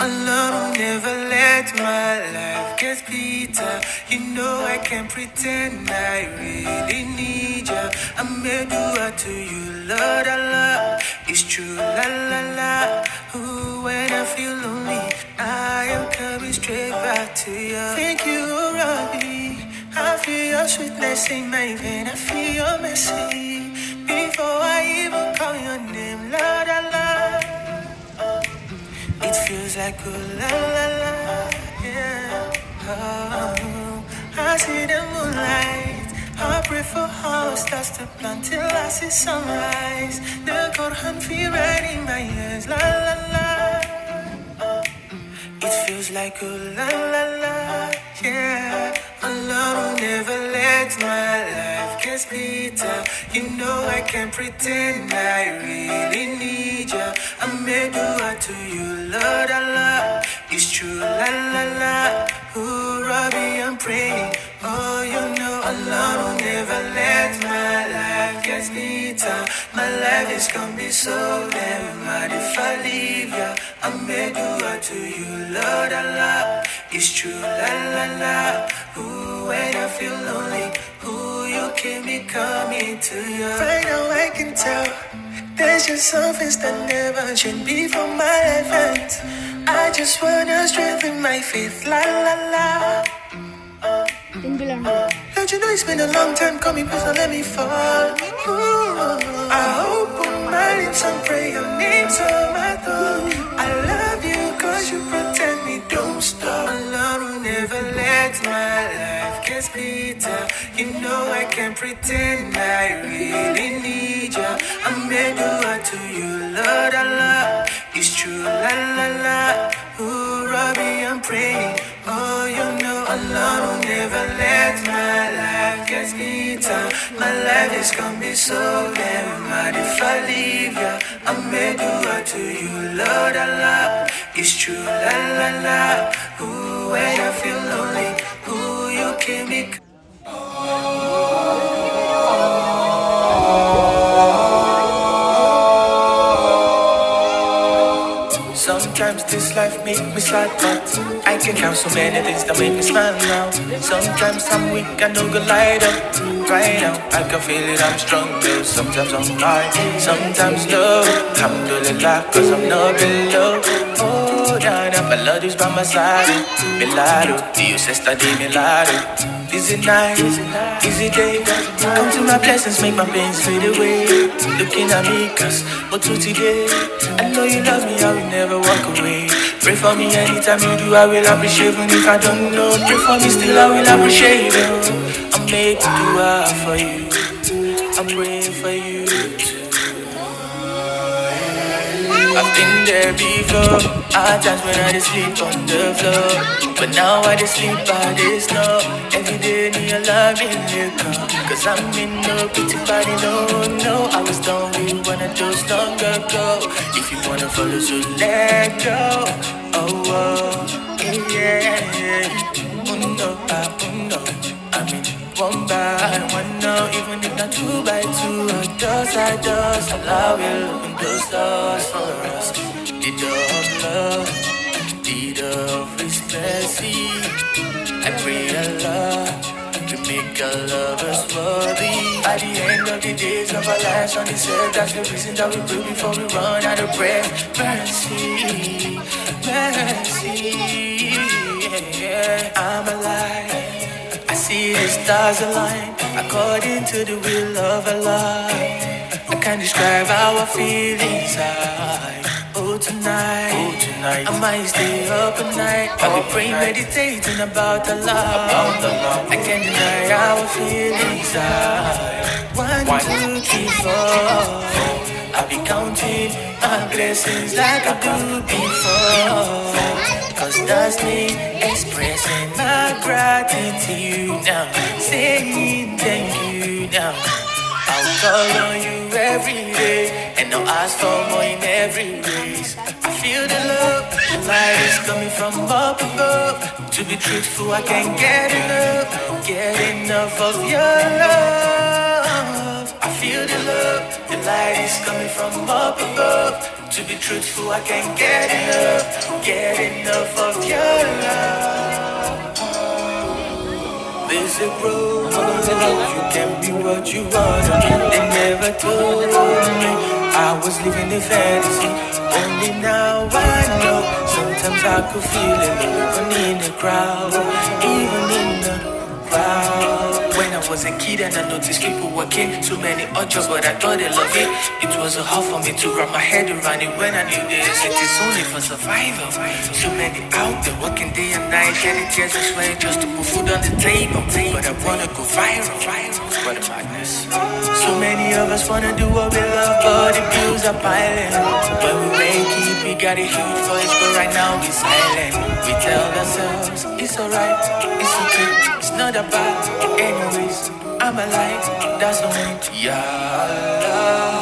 Alone, never let my life get bitter. You know I can't pretend I really need you. I may do it to you, Lord, Allah. It's true, la la la. Ooh, when I feel lonely, I am coming straight back to you. Thank you, Robbie. I feel your sweetness in my vein. I feel your mercy before I even call your name, Lord, Allah. It feels like a la la la, yeah. Oh, I see the moonlight. I pray for how stars to plant till I see sunrise. The Quran feel right in my ears, la la la. It feels like a la la la, yeah. Alone, never let my life get bitter. You know I can't pretend I really need you. I may do it to you, Lord Allah. It's true, la la la. Ooh, Robbie, I'm praying. Oh, you know alone, never let my life get bitter. My life is gonna be so damn mad if I leave ya. I may do it to you, Lord Allah. It's true, la la la. Ooh, when I feel lonely, ooh, you keep me coming to you. Right now I can tell there's just some things that never change before my life ends. I just wanna strengthen my faith, la la la. Don't you know it's been a long time coming, please don't let me fall. Ooh, I open my lips and pray your name's on my tongue. I love you cause you protect me, don't stop. Allah will never let my life get bitter. You know I can't pretend I really need you. I may do it to you, Lord Allah. It's true, la la la. Ooh, Robbie, I'm praying. Oh, you know Allah will never let my life get bitter. My life is gonna be so damn mad if I leave ya. I may do it to you, Lord Allah. It's true, la la la. Ooh, when I feel lonely, ooh, you keep me. Sometimes this life make me sad, but I can count so many things that make me smile now. Sometimes I'm weak, I know go light up. Right now, I can feel it, I'm stronger. Sometimes I'm high, sometimes low. Alhamdulillah, cause I'm not below. Oh, nah, my love is by my side. Milado, Dios está de mi lado. Is it night? Is it day? Come to my blessings, make my pains fade away. Looking at me, cause what to today? I know you love me, I will never walk away. Pray for me anytime you do, I will appreciate. Even if I don't know, pray for me still, I will appreciate you. I'm making dua for you, I'm praying for you too. I've been there before, at times when I just sleep on the floor. But now I just sleep by this snow. Every day me alarm in liquor, cause I'm in no pity body, no. I was done with one of those long ago. If you wanna follow, so let go. Oh, yeah. Uno, I mean, one by one, no. Even if not 2 by 2, doors I doors. Allah will open those doors for us. The door of love, the door of His mercy. I pray Allah to make our lovers worthy. By the end of the days of our lives on this earth, that's the reason that we pray before we run out of breath. Mercy, yeah. I'm alive, I see the stars align according to the will of Allah. I can't describe how I feel inside. Oh tonight, I might stay up at night. I'll be praying, meditating about Allah. I can't deny how I feel inside. 1, 2, 3, 4. I'll be counting my blessings like I do before. Cause that's me expressing my gratitude now. Saying thank you now. I'll call on you every day, and I'll ask for more in every race. I feel the love. Light is coming from up above. To be truthful, I can't get enough of your love. I feel the love. The light is coming from up above. To be truthful, I can't get enough of your love. There's a road, you can be what you wanna be. They never told me I was living a fantasy. Only now I know. Sometimes I could feel it even in the crowd, even in the crowd. When I was a kid and I noticed people working too many urges, but I thought they loved it. It was a hard for me to wrap my head around it when I knew this. It is only for survival. So many out there working day and night, shedding tears and sweat just to put food on the table. But I wanna go viral. What a madness. So many of us wanna do what we love, but the bills are piling. When we wake up, we got a huge voice, but right now we silent. We tell ourselves it's alright, it's okay, it's not about. Anyways, I'm alive, that's the way. Yeah,